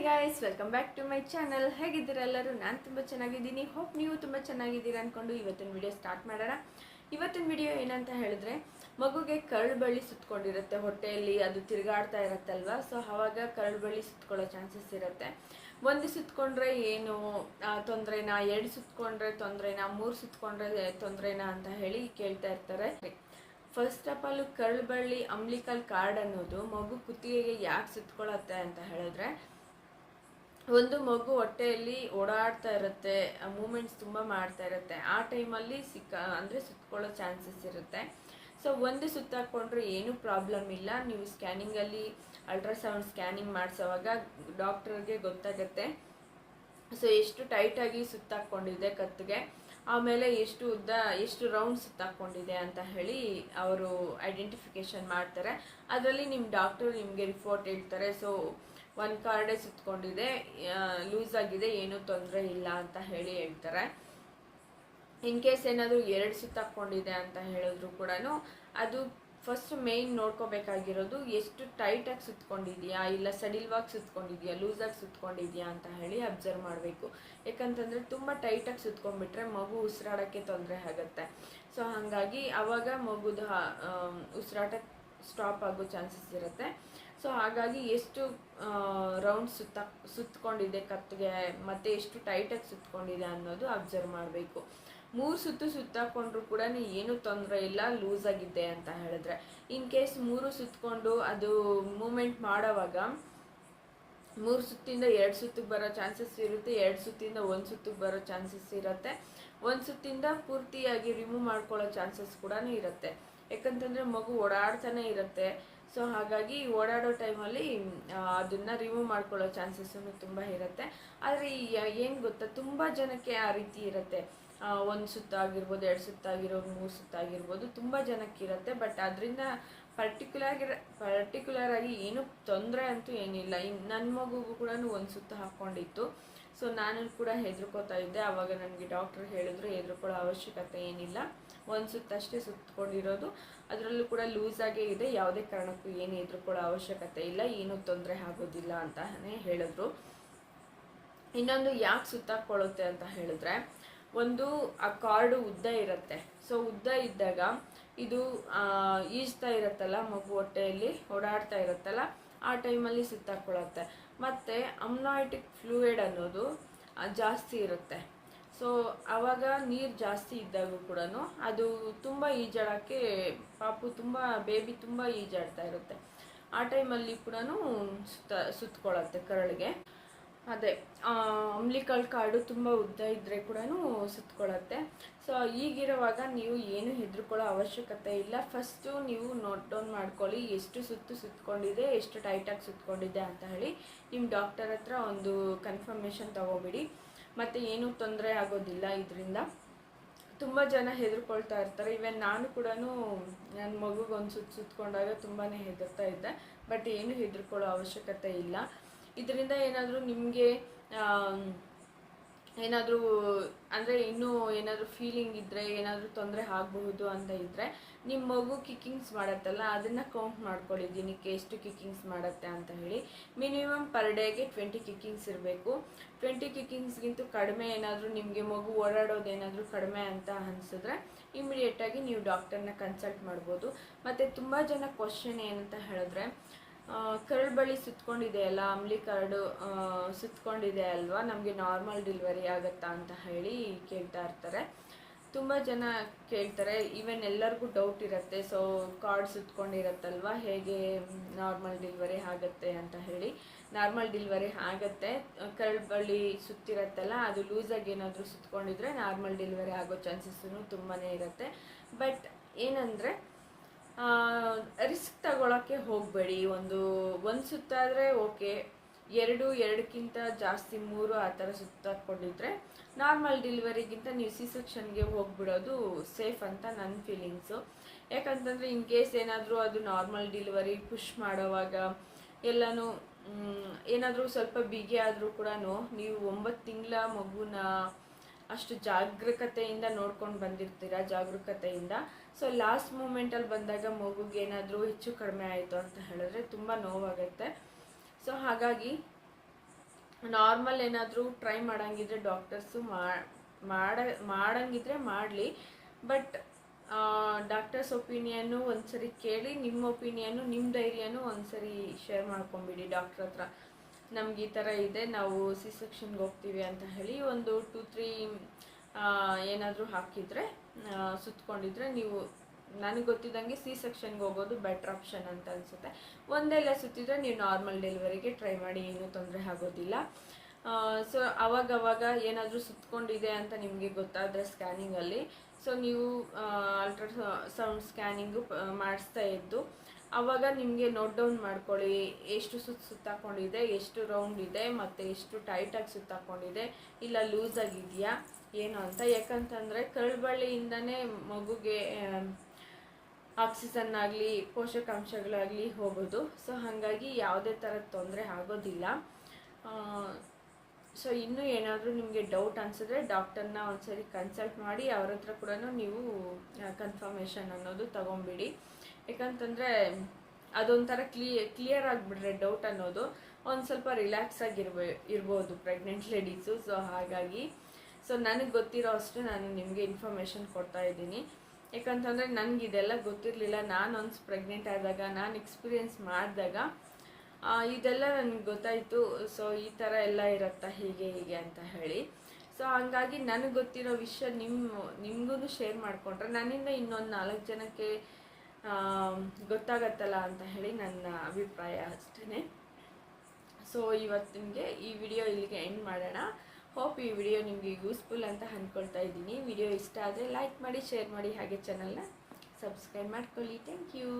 Guys, welcome back to my channel. ಹೇಗಿದ್ದೀರಾ ಎಲ್ಲರೂ? ನಾನು ತುಂಬ ಚೆನ್ನಾಗಿದ್ದೀನಿ. ಹೋಪ್ ನೀವು ತುಂಬ ಚೆನ್ನಾಗಿದ್ದೀರಾ ಅಂದ್ಕೊಂಡು ಇವತ್ತಿನ ವಿಡಿಯೋ ಸ್ಟಾರ್ಟ್ ಮಾಡೋಣ. ಇವತ್ತಿನ ವಿಡಿಯೋ ಏನಂತ ಹೇಳಿದ್ರೆ, ಮಗುಗೆ ಕರಳು ಬಳ್ಳಿ ಸುತ್ತಕೊಂಡಿರುತ್ತೆ ಹೊಟ್ಟೆಯಲ್ಲಿ, ಅದು ತಿರುಗಾಡ್ತಾ ಇರುತ್ತಲ್ವ. ಸೊ ಆವಾಗ ಕರಳು ಬಳ್ಳಿ ಸುತ್ತಕೊಳ್ಳೋ ಚಾನ್ಸಸ್ ಇರುತ್ತೆ. ಒಂದು ಸುತ್ತಕೊಂಡ್ರೆ ಏನು ತೊಂದರೆನಾ, ಎರಡು ಸುತ್ತಕೊಂಡ್ರೆ ತೊಂದರೆನಾ, ಮೂರು ಸುತ್ತಕೊಂಡ್ರೆ ತೊಂದರೆನಾ ಅಂತ ಹೇಳಿ ಕೇಳ್ತಾ ಇರ್ತಾರೆ. ಫಸ್ಟ್ ಆಫ್ ಆಲ್, ಕರಳು ಬಳ್ಳಿ ಅಂಬ್ಲಿಕಲ್ ಕಾರ್ಡ್ ಅನ್ನೋದು ಮಗು ಕುತ್ತಿಗೆಗೆ ಯಾಕೆ ಸುತ್ತಕೊಳ್ಳುತ್ತೆ ಅಂತ ಹೇಳಿದ್ರೆ, ಒಂದು ಮಗು ಹೊಟ್ಟೆಯಲ್ಲಿ ಓಡಾಡ್ತಾ ಇರುತ್ತೆ, ಮೂಮೆಂಟ್ಸ್ ತುಂಬ ಮಾಡ್ತಾ ಇರುತ್ತೆ. ಆ ಟೈಮಲ್ಲಿ ಅಂದರೆ ಸುತ್ತಕೊಳ್ಳೋ ಚಾನ್ಸಸ್ ಇರುತ್ತೆ. ಸೊ ಒಂದು ಸುತ್ತಾಕೊಂಡ್ರೆ ಏನೂ ಪ್ರಾಬ್ಲಮ್ ಇಲ್ಲ. ನೀವು ಸ್ಕ್ಯಾನಿಂಗಲ್ಲಿ ಅಲ್ಟ್ರಾಸೌಂಡ್ ಸ್ಕ್ಯಾನಿಂಗ್ ಮಾಡಿಸೋವಾಗ ಡಾಕ್ಟರ್ಗೆ ಗೊತ್ತಾಗುತ್ತೆ. ಸೊ ಎಷ್ಟು ಟೈಟಾಗಿ ಸುತ್ತಾಕೊಂಡಿದೆ ಕತ್ತಿಗೆ, ಆಮೇಲೆ ಎಷ್ಟು ಉದ್ದ, ಎಷ್ಟು ರೌಂಡ್ ಸುತ್ತಾಕೊಂಡಿದೆ ಅಂತ ಹೇಳಿ ಅವರು ಐಡೆಂಟಿಫಿಕೇಶನ್ ಮಾಡ್ತಾರೆ. ಅದರಲ್ಲಿ ನಿಮ್ಮ ಡಾಕ್ಟರ್ ನಿಮಗೆ ರಿಪೋರ್ಟ್ ಹೇಳ್ತಾರೆ. ಸೊ ಒಂದು ಕಾರ್ಡೇ ಸುತ್ತಕೊಂಡಿದೆ, ಲೂಸ್ ಆಗಿದೆ, ಏನೂ ತೊಂದರೆ ಇಲ್ಲ ಅಂತ ಹೇಳಿ ಹೇಳ್ತಾರೆ. ಇನ್ ಕೇಸ್ ಏನಾದರೂ ಎರಡು ಸುತ್ತಾಕೊಂಡಿದೆ ಅಂತ ಹೇಳಿದ್ರು ಕೂಡ ಅದು ಫಸ್ಟ್ ಮೇಯ್ನ್ ನೋಡ್ಕೋಬೇಕಾಗಿರೋದು ಎಷ್ಟು ಟೈಟಾಗಿ ಸುತ್ತಕೊಂಡಿದೆಯಾ, ಇಲ್ಲ ಸಡಿಲವಾಗಿ ಸುತ್ತಕೊಂಡಿದೆಯಾ, ಲೂಸಾಗಿ ಸುತ್ತಕೊಂಡಿದೆಯಾ ಅಂತ ಹೇಳಿ ಅಬ್ಸರ್ವ್ ಮಾಡಬೇಕು. ಯಾಕಂತಂದರೆ ತುಂಬ ಟೈಟಾಗಿ ಸುತ್ತಕೊಂಡ್ಬಿಟ್ರೆ ಮಗು ಉಸಿರಾಡೋಕ್ಕೆ ತೊಂದರೆ ಆಗುತ್ತೆ. ಸೊ ಹಾಗಾಗಿ ಆವಾಗ ಮಗುದು ಉಸಿರಾಟ ಸ್ಟಾಪ್ ಆಗೋ ಚಾನ್ಸಸ್ ಇರುತ್ತೆ. ಸೊ ಹಾಗಾಗಿ ಎಷ್ಟು ರೌಂಡ್ ಸುತ್ತಕೊಂಡಿದೆ ಕತ್ತಿಗೆ ಮತ್ತು ಎಷ್ಟು ಟೈಟಾಗಿ ಸುತ್ತಕೊಂಡಿದೆ ಅನ್ನೋದು ಅಬ್ಸರ್ವ್ ಮಾಡಬೇಕು. ಮೂರು ಸುತ್ತಾಕೊಂಡ್ರು ಕೂಡ ಏನೂ ತೊಂದರೆ ಇಲ್ಲ, ಲೂಸ್ ಆಗಿದೆ ಅಂತ ಹೇಳಿದ್ರೆ. ಇನ್ ಕೇಸ್ ಮೂರು ಸುತ್ತಕೊಂಡು ಅದು ಮೂಮೆಂಟ್ ಮಾಡೋವಾಗ ಮೂರು ಸುತ್ತಿಂದ ಎರಡು ಸುತ್ತಿಗೆ ಬರೋ ಚಾನ್ಸಸ್ ಇರುತ್ತೆ, ಎರಡು ಸುತ್ತಿಂದ ಒಂದು ಸುತ್ತಿಗೆ ಬರೋ ಚಾನ್ಸಸ್ ಇರುತ್ತೆ, ಒಂದು ಸುತ್ತಿಂದ ಪೂರ್ತಿಯಾಗಿ ರಿಮೂವ್ ಮಾಡ್ಕೊಳ್ಳೋ ಚಾನ್ಸಸ್ ಕೂಡ ಇರುತ್ತೆ. ಯಾಕಂತಂದರೆ ಮಗು ಓಡಾಡ್ತಾನೆ ಇರುತ್ತೆ. ಸೊ ಹಾಗಾಗಿ ಓಡಾಡೋ ಟೈಮಲ್ಲಿ ಅದನ್ನು ರಿಮೂವ್ ಮಾಡ್ಕೊಳ್ಳೋ ಚಾನ್ಸಸ್ಸು ತುಂಬ ಇರುತ್ತೆ. ಆದರೆ ಏನು ಗೊತ್ತಾ, ತುಂಬ ಜನಕ್ಕೆ ಆ ರೀತಿ ಇರುತ್ತೆ. ಒಂದು ಸುತ್ತಾಗಿರ್ಬೋದು, ಎರಡು ಸುತ್ತಾಗಿರೋದು, ಮೂರು ಸುತ್ತಾಗಿರ್ಬೋದು, ತುಂಬ ಜನಕ್ಕಿರುತ್ತೆ. ಬಟ್ ಅದರಿಂದ ಪರ್ಟಿಕ್ಯುಲರ್ ಆಗಿ ಏನೂ ತೊಂದರೆ ಅಂತೂ ಏನಿಲ್ಲ. ನನ್ನ ಮಗುಗೂ ಕೂಡ ಒಂದು ಸುತ್ತು ಹಾಕ್ಕೊಂಡಿತ್ತು. ಸೊ ನಾನು ಕೂಡ ಹೆದರ್ಕೋತಾ ಇದ್ದೆ. ಆವಾಗ ನನಗೆ ಡಾಕ್ಟ್ರು ಹೇಳಿದ್ರು ಹೆದರ್ಕೊಳ್ಳೋ ಅವಶ್ಯಕತೆ ಏನಿಲ್ಲ, ಒಂದು ಸುತ್ತಷ್ಟೇ ಸುತ್ತಕೊಂಡಿರೋದು, ಅದರಲ್ಲೂ ಕೂಡ ಲೂಸಾಗೇ ಇದೆ, ಯಾವುದೇ ಕಾರಣಕ್ಕೂ ಏನು ಹೆದರ್ಕೊಳ್ಳೋ ಅವಶ್ಯಕತೆ ಇಲ್ಲ, ಏನೂ ತೊಂದರೆ ಆಗೋದಿಲ್ಲ ಅಂತಾನೆ ಹೇಳಿದ್ರು. ಇನ್ನೊಂದು ಯಾಕೆ ಸುತ್ತಾಕೊಳ್ಳುತ್ತೆ ಅಂತ ಹೇಳಿದ್ರೆ, ಒಂದು ಆ ಕಾರ್ಡು ಉದ್ದ ಇರುತ್ತೆ. ಸೊ ಉದ್ದ ಇದ್ದಾಗ ಇದು ಈಜ್ತಾ ಇರುತ್ತಲ್ಲ, ಮಗು ಹೊಟ್ಟೆಯಲ್ಲಿ ಓಡಾಡ್ತಾ ಇರುತ್ತಲ್ಲ, ಆ ಟೈಮಲ್ಲಿ ಸುತ್ತಾಕೊಳ್ಳುತ್ತೆ. ಮತ್ತು ಅಮ್ನಾಯ್ಟಿಕ್ ಫ್ಲೂಯಿಡ್ ಅನ್ನೋದು ಜಾಸ್ತಿ ಇರುತ್ತೆ. ಸೊ ಆವಾಗ ನೀರು ಜಾಸ್ತಿ ಇದ್ದಾಗ ಕೂಡ ಅದು ತುಂಬ ಈಜಾಡೋಕ್ಕೆ ಬೇಬಿ ತುಂಬ ಈಜಾಡ್ತಾ ಇರುತ್ತೆ. ಆ ಟೈಮಲ್ಲಿ ಕೂಡ ಸುತ್ತಕೊಳ್ಳುತ್ತೆ ಕರಳಿಗೆ. ಅದೇ ಅಂಬ್ಲಿಕಲ್ ಕಾರ್ಡು ತುಂಬ ಉದ್ದ ಇದ್ದರೆ ಕೂಡ ಸುತ್ತಕೊಳ್ಳುತ್ತೆ. ಸೊ ಈಗಿರುವಾಗ ನೀವು ಏನು ಹೆದರ್ಕೊಳ್ಳೋ ಅವಶ್ಯಕತೆ ಇಲ್ಲ. ಫಸ್ಟು ನೀವು ನೋಟ್ ಡೌನ್ ಮಾಡ್ಕೊಳ್ಳಿ, ಎಷ್ಟು ಸುತ್ತಕೊಂಡಿದೆ, ಎಷ್ಟು ಟೈಟಾಗಿ ಸುತ್ತಕೊಂಡಿದೆ ಅಂತ ಹೇಳಿ ನಿಮ್ಮ ಡಾಕ್ಟರ್ ಹತ್ರ ಒಂದು ಕನ್ಫರ್ಮೇಷನ್ ತೊಗೊಬಿಡಿ. ಮತ್ತು ಏನೂ ತೊಂದರೆ ಆಗೋದಿಲ್ಲ ಇದರಿಂದ. ತುಂಬ ಜನ ಹೆದರ್ಕೊಳ್ತಾ ಇರ್ತಾರೆ. ಇವನ್ ನಾನು ಕೂಡ ನನ್ನ ಮಗುಗೆ ಒಂದು ಸುತ್ತಕೊಂಡಾಗ ತುಂಬಾ ಹೆದರ್ತಾ ಇದ್ದೆ. ಬಟ್ ಏನೂ ಹೆದರ್ಕೊಳ್ಳೋ ಅವಶ್ಯಕತೆ ಇಲ್ಲ. ಇದರಿಂದ ಏನಾದರೂ ನಿಮಗೆ ಏನಾದರೂ ಅಂದರೆ ಇನ್ನೂ ಏನಾದರೂ ಫೀಲಿಂಗ್ ಇದ್ದರೆ, ಏನಾದರೂ ತೊಂದರೆ ಆಗಬಹುದು ಅಂತ ಇದ್ದರೆ, ನಿಮ್ಮ ಮಗು ಕಿಕ್ಕಿಂಗ್ಸ್ ಮಾಡುತ್ತಲ್ಲ, ಅದನ್ನು ಕೌಂಟ್ ಮಾಡ್ಕೊಳ್ಳಿ, ದಿನಕ್ಕೆ ಎಷ್ಟು ಕಿಕ್ಕಿಂಗ್ಸ್ ಮಾಡುತ್ತೆ ಅಂತ ಹೇಳಿ. ಮಿನಿಮಮ್ ಪರ್ ಡೇಗೆ 20 ಕಿಕ್ಕಿಂಗ್ಸ್ ಇರಬೇಕು. 20 ಕಿಕ್ಕಿಂಗ್ಸ್ಗಿಂತ ಕಡಿಮೆ ಏನಾದರೂ ನಿಮಗೆ ಮಗು ಓಡಾಡೋದೇನಾದರೂ ಕಡಿಮೆ ಅಂತ ಅನಿಸಿದ್ರೆ ಇಮಿಡಿಯೇಟಾಗಿ ನೀವು ಡಾಕ್ಟರ್ನ ಕನ್ಸಲ್ಟ್ ಮಾಡ್ಬೋದು. ಮತ್ತು ತುಂಬ ಜನ ಕ್ವಶನ್ ಏನಂತ ಹೇಳಿದ್ರೆ, ಕರಳು ಬಳ್ಳಿ ಸುತ್ತಕೊಂಡಿದೆ ಅಲ್ಲ, ಅಂಬ್ಲಿ ಕಾರ್ಡು ಸುತ್ತಕೊಂಡಿದೆ ಅಲ್ವಾ, ನಮಗೆ ನಾರ್ಮಲ್ ಡೆಲಿವರಿ ಆಗುತ್ತಾ ಅಂತ ಹೇಳಿ ಕೇಳ್ತಾ ಇರ್ತಾರೆ. ತುಂಬ ಜನ ಕೇಳ್ತಾರೆ. ಈವನ್ ಎಲ್ಲರಿಗೂ ಡೌಟ್ ಇರುತ್ತೆ. ಸೊ ಕಾರ್ಡ್ ಸುತ್ತಕೊಂಡಿರತ್ತಲ್ವ, ಹೇಗೆ ನಾರ್ಮಲ್ ಡೆಲಿವರಿ ಆಗುತ್ತೆ ಅಂತ ಹೇಳಿ. ನಾರ್ಮಲ್ ಡೆಲಿವರಿ ಆಗುತ್ತೆ. ಕರಳು ಬಳ್ಳಿ ಸುತ್ತಿರತ್ತಲ್ಲ, ಅದು ಲೂಸಾಗಿ ಏನಾದರೂ ಸುತ್ತಕೊಂಡಿದ್ರೆ ನಾರ್ಮಲ್ ಡೆಲಿವರಿ ಆಗೋ ಚಾನ್ಸಸ್ಸು ತುಂಬಾ ಇರುತ್ತೆ. ಬಟ್ ಏನಂದರೆ, ರಿಸ್ಕ್ ತಗೊಳ್ಳೋಕ್ಕೆ ಹೋಗಬೇಡಿ. ಒಂದು ಸುತ್ತಾದರೆ ಓಕೆ, ಎರಡಕ್ಕಿಂತ ಜಾಸ್ತಿ, 3 ಆ ಥರ ಸುತ್ತಾಕೊಂಡಿದ್ರೆ ನಾರ್ಮಲ್ ಡೆಲಿವರಿಗಿಂತ ನೀವು ಸೆಕ್ಷನ್ಗೆ ಹೋಗಿಬಿಡೋದು ಸೇಫ್ ಅಂತ ನನ್ನ ಫೀಲಿಂಗ್ಸು. ಯಾಕಂತಂದರೆ ಇನ್ ಕೇಸ್ ಏನಾದರೂ ಅದು ನಾರ್ಮಲ್ ಡೆಲಿವರಿ ಪುಷ್ ಮಾಡೋವಾಗ ಎಲ್ಲನೂ ಏನಾದರೂ ಸ್ವಲ್ಪ ಬಿಗಿ ಆದರೂ ಕೂಡ ನೀವು 9 ತಿಂಗಳ ಮಗುನ ಅಷ್ಟು ಜಾಗರೂಕತೆಯಿಂದ ನೋಡ್ಕೊಂಡು ಬಂದಿರ್ತೀರ, ಜಾಗರೂಕತೆಯಿಂದ. ಸೊ ಲಾಸ್ಟ್ ಮೂಮೆಂಟಲ್ಲಿ ಬಂದಾಗ ಮಗುಗೆ ಏನಾದರೂ ಹೆಚ್ಚು ಕಡಿಮೆ ಆಯಿತು ಅಂತ ಹೇಳಿದ್ರೆ ತುಂಬ ನೋವಾಗುತ್ತೆ. ಸೊ ಹಾಗಾಗಿ ನಾರ್ಮಲ್ ಏನಾದರೂ ಟ್ರೈ ಮಾಡೋಂಗಿದ್ರೆ ಡಾಕ್ಟರ್ಸು ಮಾಡಂಗಿದ್ರೆ ಮಾಡಲಿ. ಬಟ್ ಡಾಕ್ಟರ್ಸ್ ಒಪಿನಿಯನ್ನು ಒಂದ್ಸರಿ ಕೇಳಿ, ನಿಮ್ಮ ಒಪಿನಿಯನ್ನು, ನಿಮ್ಮ ಧೈರ್ಯನೂ ಒಂದ್ಸರಿ ಶೇರ್ ಮಾಡ್ಕೊಂಬಿಡಿ ಡಾಕ್ಟ್ರ್ ಹತ್ರ. ನಮ್ಗೆ ಈ ಥರ ಇದೆ, ನಾವು ಸಿ ಸೆಕ್ಷನ್ಗೆ ಹೋಗ್ತೀವಿ ಅಂತ ಹೇಳಿ ಒಂದು 2-3 ಏನಾದರೂ ಹಾಕಿದರೆ ಸುತ್ಕೊಂಡಿದ್ರೆ ನೀವು, ನನಗೆ ಗೊತ್ತಿದ್ದಂಗೆ ಸಿ ಸೆಕ್ಷನ್ಗೆ ಹೋಗೋದು ಬೆಟ್ರ್ ಆಪ್ಷನ್ ಅಂತ ಅನಿಸುತ್ತೆ. ಒಂದೆಲ್ಲ ಸುತ್ತಿದ್ರೆ ನೀವು ನಾರ್ಮಲ್ ಡೆಲಿವರಿಗೆ ಟ್ರೈ ಮಾಡಿ, ಏನೂ ತೊಂದರೆ ಆಗೋದಿಲ್ಲ. ಸೊ ಅವಾಗವಾಗ ಏನಾದರೂ ಸುತ್ಕೊಂಡಿದೆ ಅಂತ ನಿಮಗೆ ಗೊತ್ತಾದರೆ ಸ್ಕ್ಯಾನಿಂಗಲ್ಲಿ, ಸೊ ನೀವು ಅಲ್ಟ್ರಾಸೌಂಡ್ ಸ್ಕ್ಯಾನಿಂಗು ಮಾಡಿಸ್ತಾ ಇದ್ದು ಆವಾಗ ನಿಮಗೆ ನೋಟ್ ಡೌನ್ ಮಾಡ್ಕೊಳ್ಳಿ, ಎಷ್ಟು ಸುತ್ತಾಕೊಂಡಿದೆ, ಎಷ್ಟು ರೌಂಡ್ ಇದೆ, ಮತ್ತು ಎಷ್ಟು ಟೈಟಾಗಿ ಸುತ್ತಾಕೊಂಡಿದೆ, ಇಲ್ಲ ಲೂಸಾಗಿದೆಯಾ ಏನು ಅಂತ. ಯಾಕಂತಂದರೆ ಕರುಳುಬಳ್ಳಿಯಿಂದನೇ ಮಗುಗೆ ಆಕ್ಸಿಜನ್ ಆಗಲಿ ಪೋಷಕಾಂಶಗಳಾಗಲಿ ಹೋಗೋದು. ಸೊ ಹಾಗಾಗಿ ಯಾವುದೇ ಥರದ ತೊಂದರೆ ಆಗೋದಿಲ್ಲ. ಸೊ ಇನ್ನೂ ಏನಾದರೂ ನಿಮಗೆ ಡೌಟ್ ಅನಿಸಿದ್ರೆ ಡಾಕ್ಟರ್ನ ಒಂದ್ಸರಿ ಕನ್ಸಲ್ಟ್ ಮಾಡಿ ಅವ್ರ ಹತ್ರ ಕೂಡ ನೀವು ಕನ್ಫರ್ಮೇಷನ್ ಅನ್ನೋದು ತೊಗೊಂಬಿಡಿ. ಯಾಕಂತಂದರೆ ಅದೊಂಥರ ಕ್ಲಿಯರ್ ಆಗಿಬಿಟ್ರೆ ಡೌಟ್ ಅನ್ನೋದು ಒಂದು ಸ್ವಲ್ಪ ರಿಲ್ಯಾಕ್ಸ್ ಇರ್ಬೋದು ಪ್ರೆಗ್ನೆಂಟ್ ಲೇಡೀಸು. ಸೊ ಹಾಗಾಗಿ ನನಗೆ ಗೊತ್ತಿರೋ ಅಷ್ಟು ನಾನು ನಿಮಗೆ ಇನ್ಫಾರ್ಮೇಷನ್ ಕೊಡ್ತಾ ಇದ್ದೀನಿ. ಯಾಕಂತಂದರೆ ನನಗಿದೆಲ್ಲ ಗೊತ್ತಿರಲಿಲ್ಲ. ನಾನು ಒನ್ಸ್ ಪ್ರೆಗ್ನೆಂಟ್ ಆದಾಗ, ನಾನು ಎಕ್ಸ್ಪೀರಿಯೆನ್ಸ್ ಮಾಡಿದಾಗ ಇದೆಲ್ಲ ನನಗೆ ಗೊತ್ತಾಯಿತು. ಸೊ ಈ ಥರ ಎಲ್ಲ ಇರುತ್ತಾ ಹೀಗೆ ಅಂತ ಹೇಳಿ. ಸೊ ಹಾಗಾಗಿ ನನಗೆ ಗೊತ್ತಿರೋ ವಿಷಯ ನಿಮಗೂ ಶೇರ್ ಮಾಡಿಕೊಂಡ್ರೆ ನನ್ನಿಂದ ಇನ್ನೊಂದು 4 ಜನಕ್ಕೆ ಗೊತ್ತಾಗತ್ತಲ್ಲ ಅಂತ ಹೇಳಿ ನನ್ನ ಅಭಿಪ್ರಾಯ ಅಷ್ಟೇ. ಸೊ ಇವತ್ತಿಗೆ ಈ ವಿಡಿಯೋ ಇಲ್ಲಿಗೆ ಎಂಡ್ ಮಾಡೋಣ. ಹೋಪ್ ಈ ವಿಡಿಯೋ ನಿಮಗೆ ಯೂಸ್ಫುಲ್ ಅಂತ ಅಂದ್ಕೊಳ್ತಾ ಇದ್ದೀನಿ. ವಿಡಿಯೋ ಇಷ್ಟ ಆದರೆ ಲೈಕ್ ಮಾಡಿ, ಶೇರ್ ಮಾಡಿ, ಹಾಗೆ ಚಾನಲ್ನ ಸಬ್ಸ್ಕ್ರೈಬ್ ಮಾಡ್ಕೊಳ್ಳಿ. Thank you.